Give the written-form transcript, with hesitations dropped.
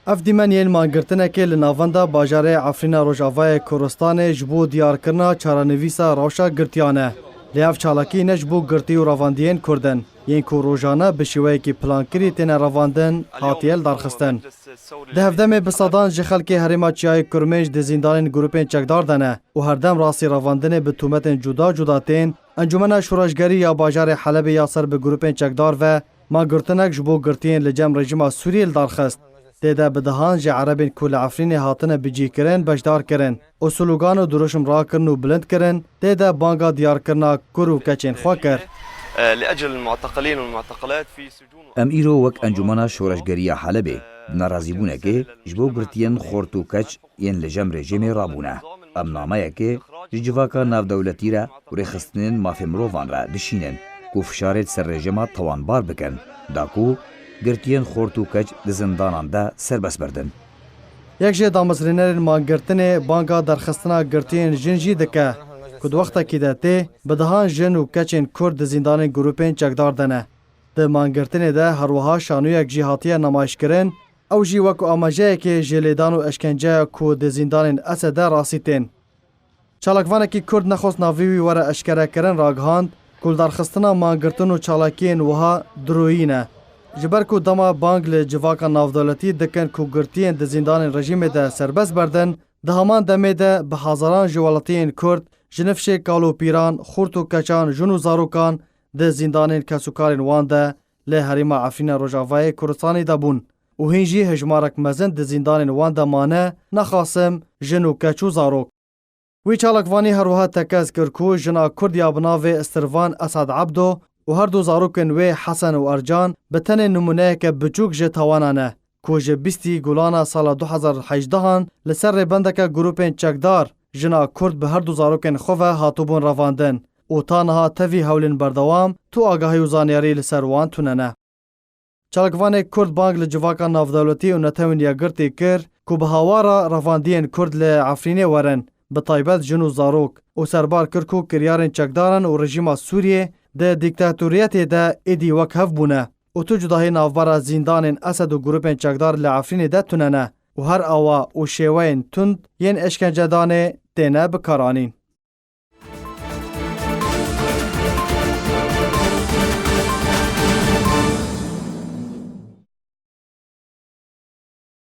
اف دیمنیل مانگرتنکه لناوندا باجاره عفرینا روجاوای کورستان جبو دیارکرنا چارانویسا روشا گرتیانه. لیاف چالاکی نجبو گرتی و رواندین کردن. ین کو روجانه بشوی کی پلانکری تن رواندن هاتیل درخستن. ده هفدم بسادان جخل که هرما چای کرمنج ده زندان گروپین چکدار دنه و هر دم راسی رواندن به تومتن جدا جدا تین انجمن شورشگری یا باجار حلب یا سر به گروپین چکدار و ما گرتنک جبو گرتین لجم رژیم سوریل درخست. تیدا بدهان جه عربین کل عفرین هاتنه بجی کرن بجدار کرن و سلوگان و دروشم را کرن و بلند کرن تیدا بانگا دیار کرنا کرو کچین خوا کر. لأجل المعتقلين والمعتقلات في سجون ام ایرو وک انجمنا شورشگری حلبه ناراضی بونه که جبو گرتین خورتو کچ ین لجم رژیم رابونه ام نامه که جواکا ناو دولتی را و رخستنین مافی مروفان را دشینن کو فشارت سر رژیما توانبار بکن داکو گرتین خورتو کچ د زندانان دا سربس بردن. یک جه دامزرینرین مانگرتنه بانگا درخستنا گرتین جنجی دکه کد وقتا کی داته بدهان جن و کچین کرد زندان گروپین چکدار دنه. د مانگرتنه ده هروها شانو یک جهاتیه نمایش کرن او جی وکو آماجه که جلیدان و اشکنجه کو د زندان اسده راسیتین. چالاکوانه کی کرد نخواست ناویوی وره اشکره کرن راگهاند کل درخستنا مانگرتن و چالاکین وها دروینه. جبر کو دما بانگ ل جواکا نافدولتی دکن کو گرتین د زندان رژیم ده سربس بردن ده همان دمه ده به هزاران جوالتین کرد جنفشه کالو پیران خورتو کچان جنو زاروکان ده زندان کسوکارین وان ده له هریما عفرین روجاوای کورستانی دبون و هنجی هجمارک مزن ده زندان وان ده مانه نخاسم جنو کچو زاروک. وی چالکوانی هروها تکز کرکو جنا کردیا بناوه استروان اسد عبدو و هر دو زاروکن وی حسن و ارجان به تن نمونه که بچوک جه توانانه که جه 20 گولانا سال 2018 لسر بندک گروپین چکدار جنا کرد به هر دو زاروکن خواه هاتوبون رواندن و تانها توی هولین بردوام تو آگاهی و زانیاری لسر وان توننه. چالکوان کرد بانگ لجواکا نافدولتی و نتوین یا گرتی کر که به هاوارا رواندین کرد لعفرینه ورن به طایبت جنو زاروک و سربار کرکو کریارن چکدارن و رژیم سوریه ده دیکتاتوریت ده ایدی وک هف بونه و تو جداهی نافبارا زندان اسد و گروپین چکدار لعفرین ده توننه و هر آوا و شیوین تند ین اشکنجه دانه تینه بکارانین.